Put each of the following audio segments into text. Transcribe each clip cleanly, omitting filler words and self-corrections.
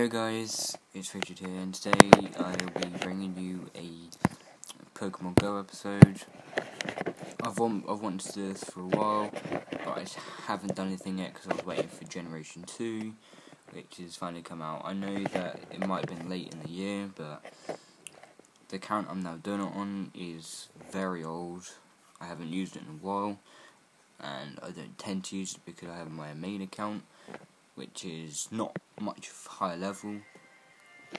Yo guys, it's Richard here, and today I'll be bringing you a Pokemon Go episode. I've wanted to do this for a while, but I just haven't done anything yet because I was waiting for Generation 2, which has finally come out. I know that it might have been late in the year, but the account I'm now doing it on is very old. I haven't used it in a while, and I don't tend to use it because I have my main account, which is not much higher level,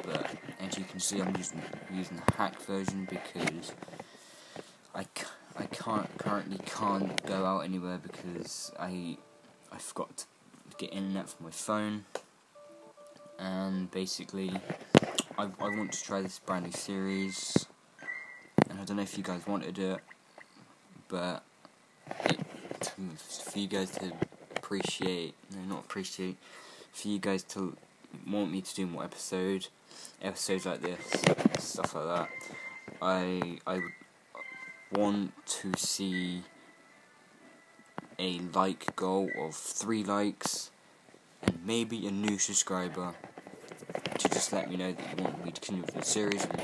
but as you can see I'm using the hack version because I currently can't go out anywhere because I forgot to get internet for my phone, and basically I want to try this brand new series, and I don't know if you guys wanted it, but for you guys to for you guys to want me to do more episodes like this, stuff like that. I would want to see a like goal of 3 likes and maybe a new subscriber to just let me know that you want me to continue with the series, and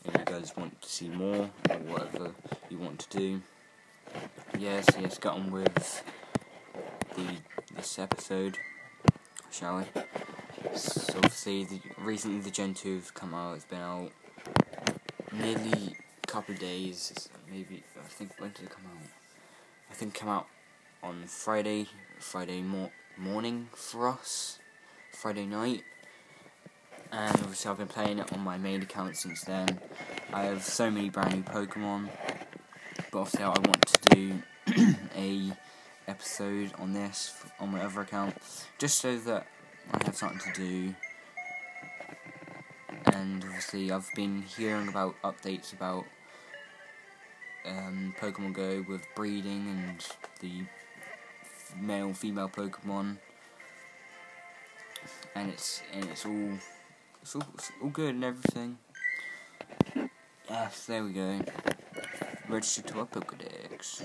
you guys want to see more or whatever you want to do. Yes, get on with this episode, shall we? So obviously, recently the Gen 2 have come out. It's been out nearly a couple of days. Maybe when did it come out? I think it came out on Friday morning for us, Friday night. And obviously I've been playing it on my main account since then. I have so many brand new Pokemon, but obviously I want to do a episode on this on my other account, just so that I have something to do. And obviously I've been hearing about updates about Pokemon Go with breeding and the male female Pokemon, and it's all good and everything. Yes, there we go. Registered to our Pokedex.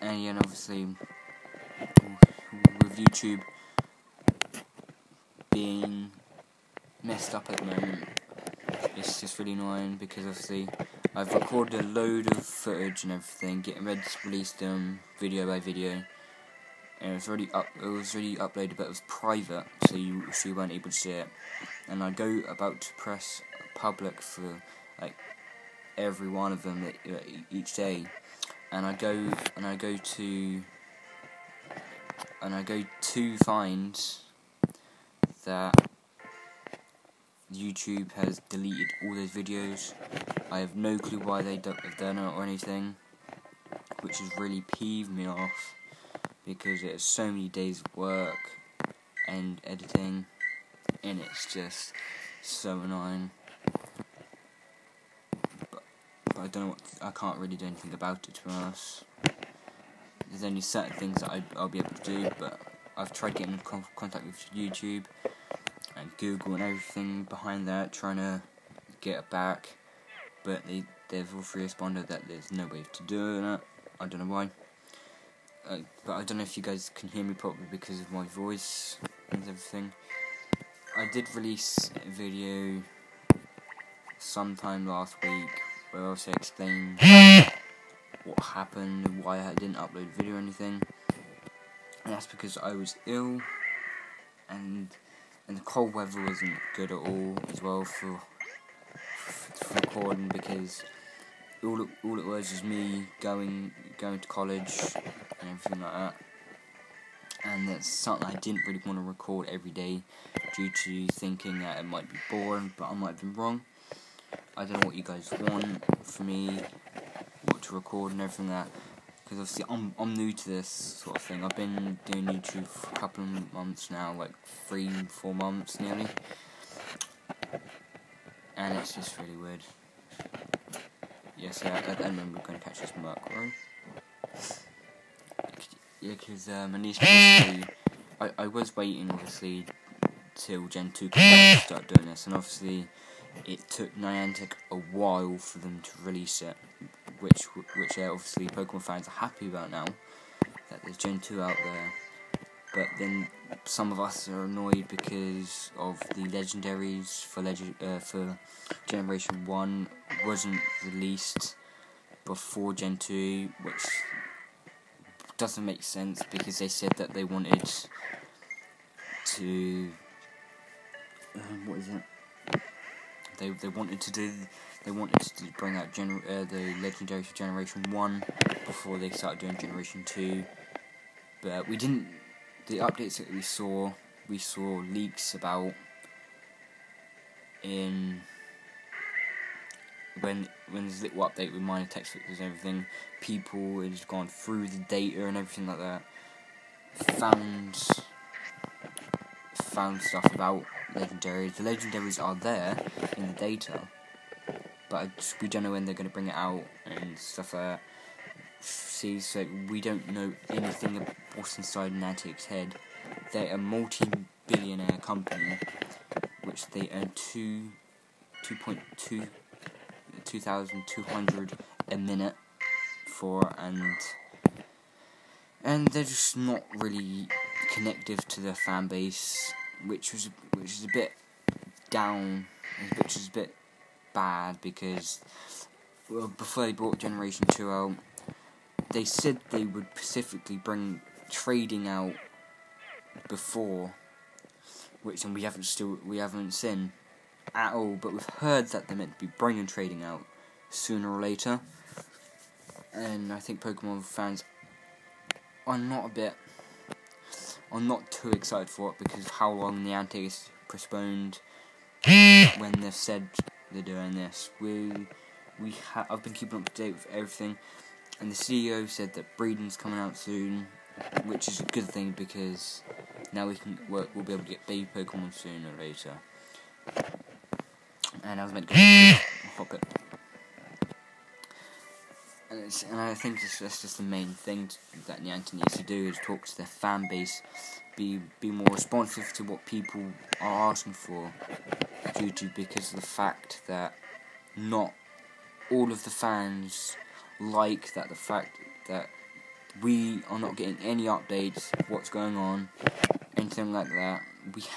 And yeah, and obviously with YouTube being messed up at the moment, it's just really annoying because obviously I've recorded a load of footage and everything, getting ready to release them video by video, and it was already uploaded, but it was private, so you weren't able to see it. And I go about to press public for like every one of them each day, and I go to find that YouTube has deleted all those videos. I have no clue why they have done it or anything, which has really peeved me off because it's so many days of work and editing, and it's just so annoying. But I don't know I can't really do anything about it, to be honest. There's only certain things that I'll be able to do, but I've tried getting in contact with YouTube and Google and everything behind that, trying to get it back, but they've all responded that there's no way to do it. I don't know why. But I don't know if you guys can hear me properly because of my voice and everything. I did release a video sometime last week where I also explained what happened and why I didn't upload a video or anything. And that's because I was ill, and the cold weather wasn't good at all as well for recording, because all it was me going to college and everything like that, and that's something I didn't really want to record every day due to thinking that it might be boring, but I might have been wrong. I don't know what you guys want for me, what to record and everything like that, because obviously I'm new to this sort of thing. I've been doing YouTube for a couple of months now, like 3-4 months nearly, and it's just really weird. Yes, I remember going to catch this Murkrow. Yeah, because basically, I was waiting obviously till Gen 2 could start doing this, and obviously it took Niantic a while for them to release it, which obviously Pokemon fans are happy about now, that there's Gen 2 out there. But then some of us are annoyed because of the legendaries for Generation 1 wasn't released before Gen 2, which doesn't make sense because they said that they wanted to what is it? They wanted to bring out the legendary for Generation 1 before they started doing Generation 2, but we didn't. The updates that we saw leaks about in when there's a little update with minor text fixes and everything, people had gone through the data and everything like that, found stuff about legendaries. The legendaries are there in the data, but we don't know when they're going to bring it out and stuff like that. See, so we don't know anything of what's inside Niantic's head. They're a multi-billionaire company, which they earn 2,200 a minute for, and they're just not really connective to their fan base, which is a bit down, which is a bit bad because before they brought Generation 2 out, they said they would specifically bring trading out before, which we haven't seen at all, but we've heard that they're meant to be bringing trading out sooner or later, and I think Pokemon fans are not too excited for it because of how long Niantic is postponed when they've said they're doing this. I've been keeping up to date with everything, and the CEO said that breeding's coming out soon, which is a good thing because now we'll be able to get baby Pokemon sooner or later. And I was meant to go to Hoppet. And I think that's just the main thing that Niantic needs to do, is talk to their fan base, be more responsive to what people are asking for, because of the fact that not all of the fans like the fact that we are not getting any updates, what's going on, anything like that.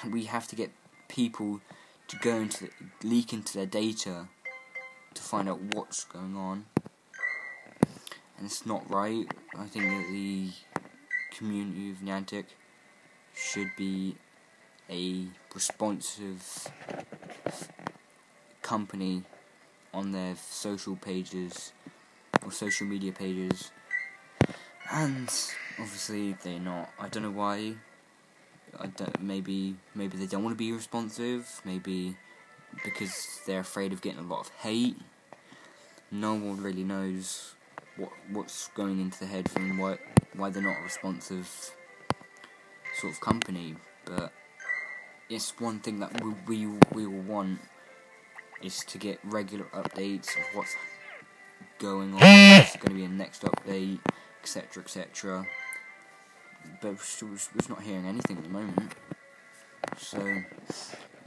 We have to get people to leak into their data to find out what's going on, and it's not right. I think that the community of Niantic should be a responsive company on their social pages or social media pages, and obviously they're not. I don't know why. Maybe they don't want to be responsive. Maybe because they're afraid of getting a lot of hate. No one really knows what's going into the head from why they're not a responsive sort of company. But it's one thing that we will want is to get regular updates of what's going on, what's going to be a next update, etc., etc. But we're not hearing anything at the moment. So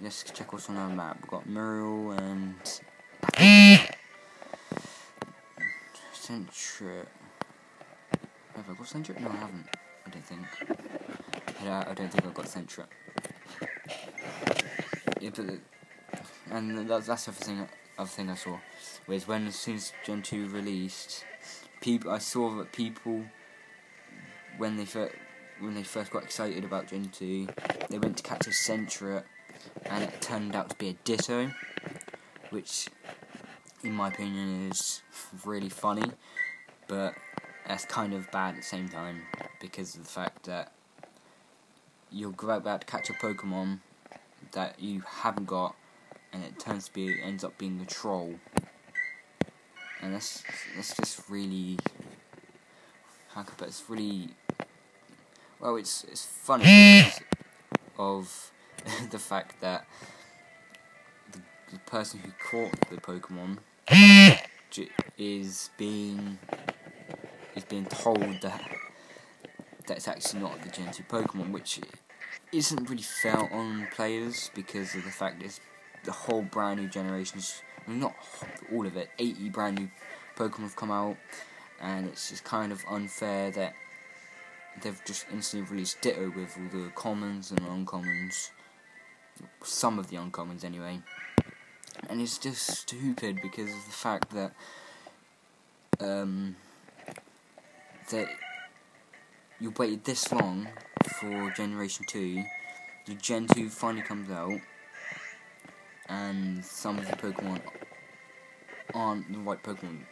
let's check what's on our map. We've got Muriel and Centric. Have I got Centric? No, I haven't. I don't think. I don't think I've got Centric. Yeah, and that's the other thing I saw. Was as soon as Gen 2 released, I saw that people, when they first got excited about Gen 2, they went to catch a Centric, and it turned out to be a Ditto, which, in my opinion, is really funny, but that's kind of bad at the same time, because of the fact that you're about to catch a Pokemon that you haven't got, and it ends up being a troll, and that's just really, how can I put it? It's really, well, it's funny because of the fact that the person who caught the Pokemon is being told that it's actually not the Gen 2 Pokemon, which isn't really fair on players because of the fact that the whole brand new generations, not all of it, 80 brand new Pokemon have come out, and it's just kind of unfair that they've just instantly released Ditto with all the commons and uncommons, some of the uncommons anyway, and it's just stupid because of the fact that that you waited this long for Generation 2, the Gen 2 finally comes out, and some of the Pokemon aren't the right Pokemon,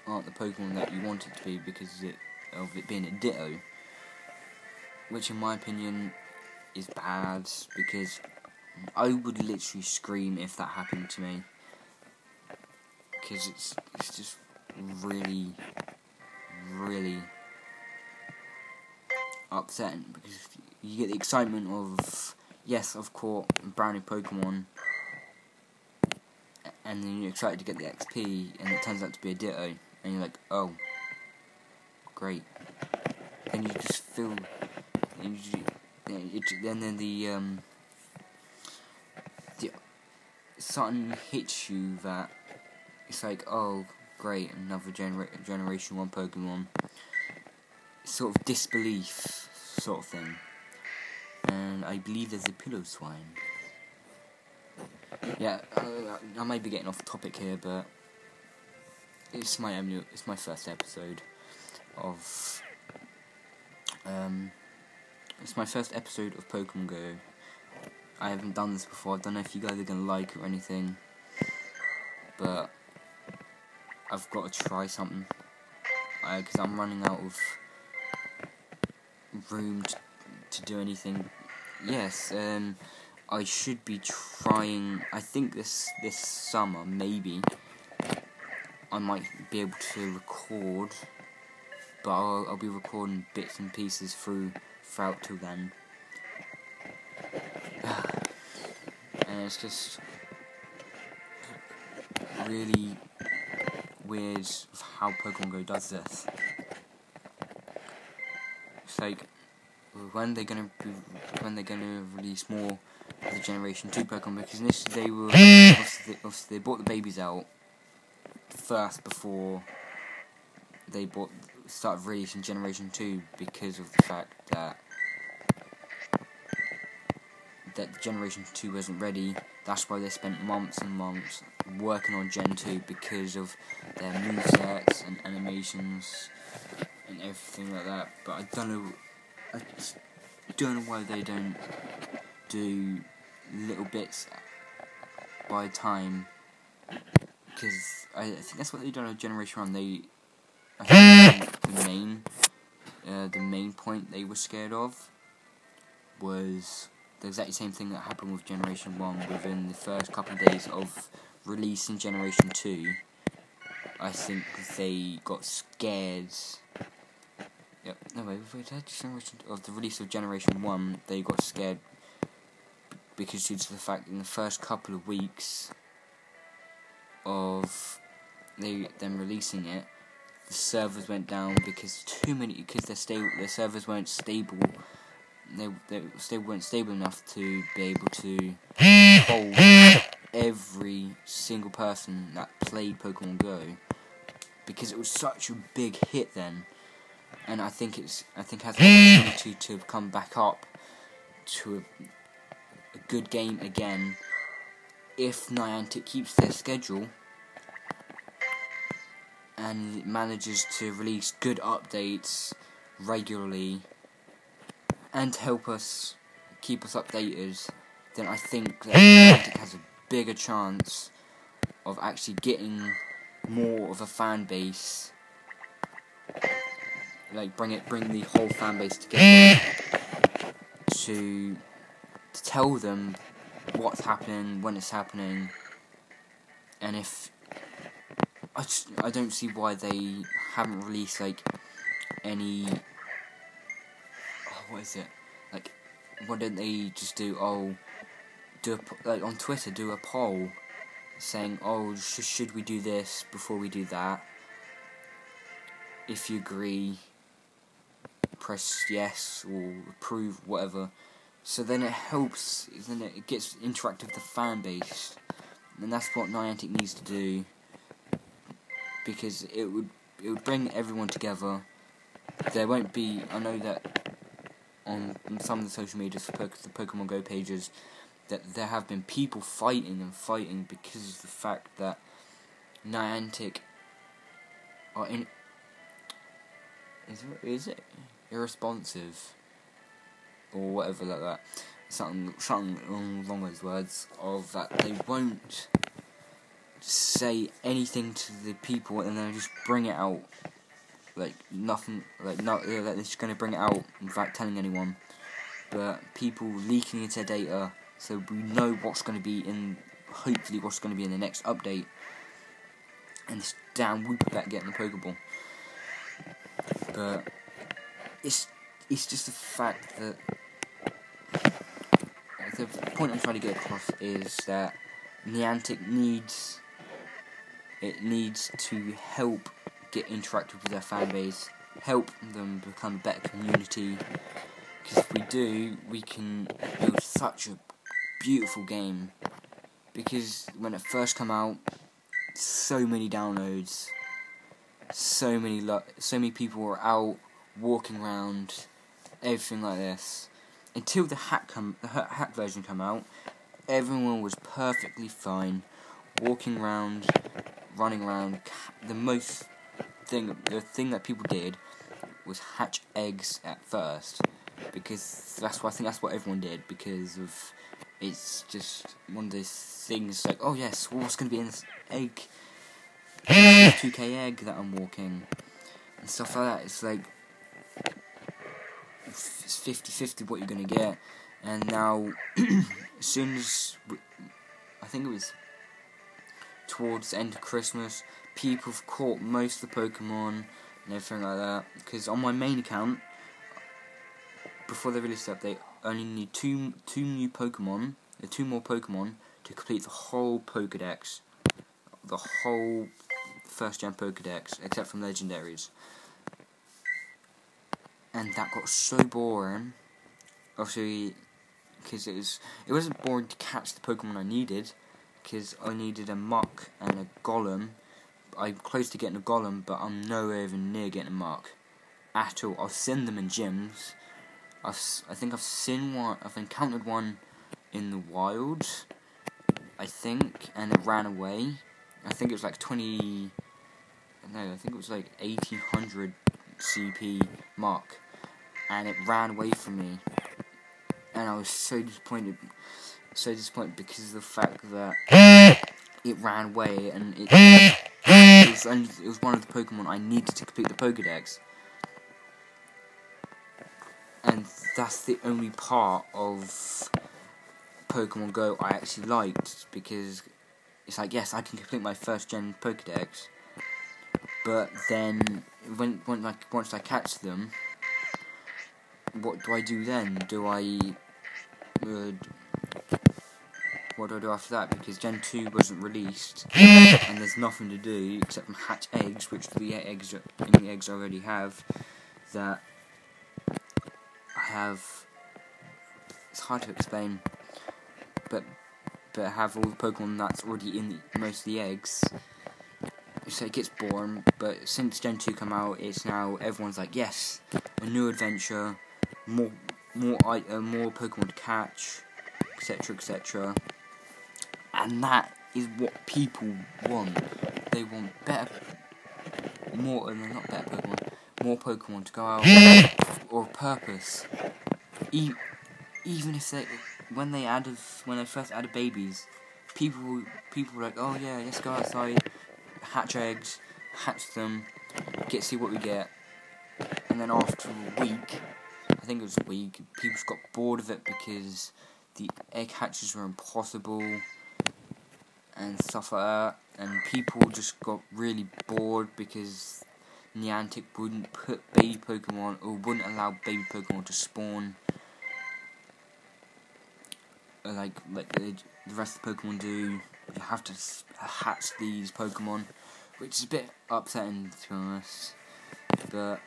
aren't the Pokemon that you want it to be because of it being a Ditto, which in my opinion is bad, because I would literally scream if that happened to me, because it's just really upsetting, because you get the excitement of, yes, I've caught a brand new Pokemon, and then you're excited to get the XP, and it turns out to be a Ditto, and you're like, oh, great. And you just feel, and then the something hits you that it's like, oh, great, another Generation 1 Pokemon. Sort of disbelief sort of thing. And I believe there's a Piloswine. Yeah, I might be getting off topic here, but it's my first episode of Pokemon Go. I haven't done this before. I don't know if you guys are gonna like it or anything, but I've got to try something, because I'm running out of room to do anything. Yes, I should be trying. I think this summer, maybe I might be able to record, but I'll be recording bits and pieces throughout till then. And it's just really weird how Pokemon Go does this. It's like, when they're gonna release more of the Generation 2 Pokemon, because initially they were obviously they brought the babies out first before they started releasing Generation 2, because of the fact that Generation 2 wasn't ready. That's why they spent months and months working on Gen 2, because of their movesets and animations and everything like that. But I just don't know why they don't do little bits by time, because I think that's what they done on Generation 1. I think the main point they were scared of was the exact same thing that happened with Generation 1. Within the first couple of days of releasing Generation 2, I think they got scared. Yep, no way, of the release of Generation 1, they got scared because due to the fact in the first couple of weeks of them releasing it, the servers went down because their servers weren't stable. They weren't stable enough to be able to hold every single person that played Pokemon Go, because it was such a big hit then, and I think has the opportunity to come back up to a good game again if Niantic keeps their schedule and manages to release good updates regularly and help keep us updated. Then I think that Niantic has a bigger chance of actually getting more of a fan base, like bring the whole fan base together to tell them what's happening, when it's happening, and if I don't see why they haven't released any. What is it? Why don't they just do on Twitter, do a poll saying, should we do this before we do that? If you agree, press yes or approve, whatever. So then it helps. Then it gets interactive with the fan base, and that's what Niantic needs to do, because it would bring everyone together. There won't be. I know that on some of the social medias for the Pokemon Go pages that there have been people fighting because of the fact that Niantic are is it irresponsive or whatever like that, something along those words, of that they won't say anything to the people and then just bring it out like nothing, like they're just going to bring it out without telling anyone, but people leaking into their data so we know what's going to be in, hopefully what's going to be in the next update, and this damn whoop about getting the Pokeball. But it's just the fact that the point I'm trying to get across is that Niantic needs to help get interactive with their fan base, help them become a better community, because if we do, we can build such a beautiful game. Because when it first came out, so many downloads, so many people were out walking around, everything like this. Until the hack version came out, everyone was perfectly fine, walking around, running around. The thing that people did was hatch eggs at first, because I think that's what everyone did, because of it's just one of those things like, oh yes, well, what's going to be in this egg? This 2K egg that I'm walking and stuff like that. It's like it's 50-50 what you're going to get. And now as soon as I think it was towards the end of Christmas, people have caught most of the Pokemon and everything like that, because on my main account, before they released the update, I only need two more Pokemon to complete the whole Pokedex, the whole first gen Pokedex, except from legendaries. And that got so boring, obviously, because it wasn't boring to catch the Pokemon I needed, because I needed a Muck and a Golem. I'm close to getting a Golem, but I'm nowhere even near getting a Muck at all. I've seen them in gyms. I think I've seen one. I've encountered one in the wild, I think, and it ran away. I think it was like 1800 CP Muck, and it ran away from me, and I was so disappointed because of the fact that it ran away, and it was one of the Pokemon I needed to complete the Pokedex. And that's the only part of Pokemon Go I actually liked, because it's like, yes, I can complete my first gen Pokedex, but then once I catch them, what do I do then? What do I do after that? Because Gen 2 wasn't released, and there's nothing to do except hatch eggs, which the eggs I already have, that I have. It's hard to explain, but I have all the Pokemon that's already in most of the eggs, so it gets boring. But since Gen 2 come out, it's now everyone's like, yes, a new adventure, more Pokemon to catch, etc. And that is what people want. They want more Pokemon to go out, or a purpose. Even if when they first added babies, people were like, oh yeah, let's go outside, hatch eggs, hatch them, see what we get. And then after a week, I think it was a week, people just got bored of it because the egg hatches were impossible and stuff like that, and people just got really bored because Niantic wouldn't put baby Pokemon, or wouldn't allow baby Pokemon to spawn like the rest of the Pokemon do. You have to hatch these Pokemon, which is a bit upsetting, to be honest. But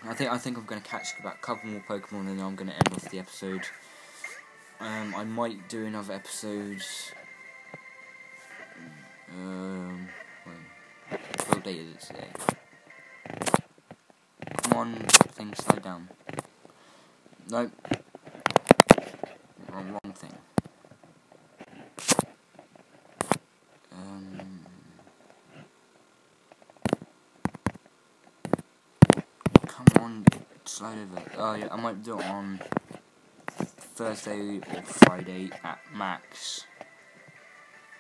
I think I'm going to catch about a couple more Pokemon, and then I'm going to end off the episode. I might do another episode. What day is it today? Come on, things, slow down. No, wrong thing. Come on, slide over. Oh yeah, I might do it on Thursday or Friday at max.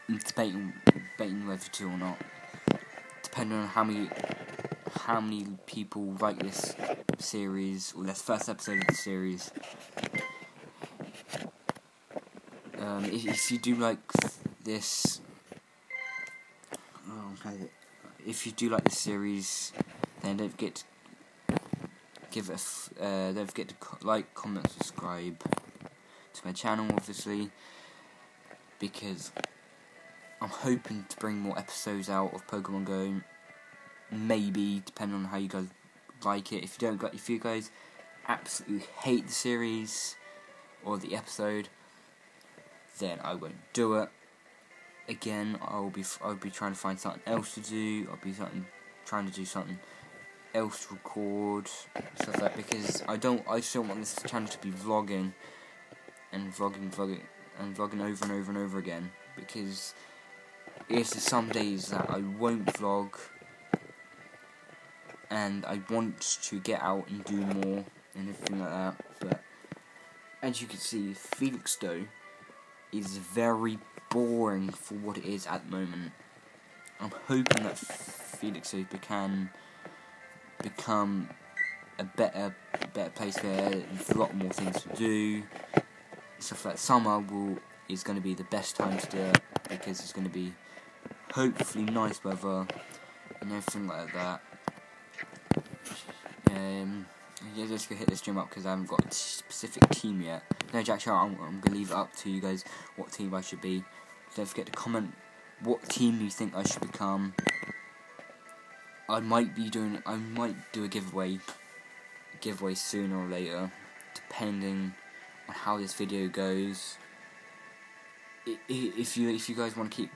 Debating whether to or not, depending on how many people like this series or this first episode of the series. If you do like this, if you do like this series, then don't forget to give it don't forget to like, comment, subscribe to my channel, obviously, because I'm hoping to bring more episodes out of Pokemon Go. Maybe, depending on how you guys like it. If you guys absolutely hate the series or the episode, then I won't do it. Again, I'll be trying to find something else to do. I'll be trying to do something else to record, stuff like that, because I just don't want this channel to be vlogging over and over again, because there's some days that I won't vlog and I want to get out and do more and everything like that. But as you can see, Felix Doe is very boring for what it is at the moment. I'm hoping that Felix Doe can become a better place where there's a lot more things to do. Stuff like summer is going to be the best time to do it, because it's going to be hopefully nice weather and everything like that. Yeah, just go hit this gym up because I haven't got a specific team yet. No, Jack Charles, I'm going to leave it up to you guys what team I should be. Don't forget to comment what team you think I should become. I might do a giveaway sooner or later, depending on how this video goes. If you guys want to keep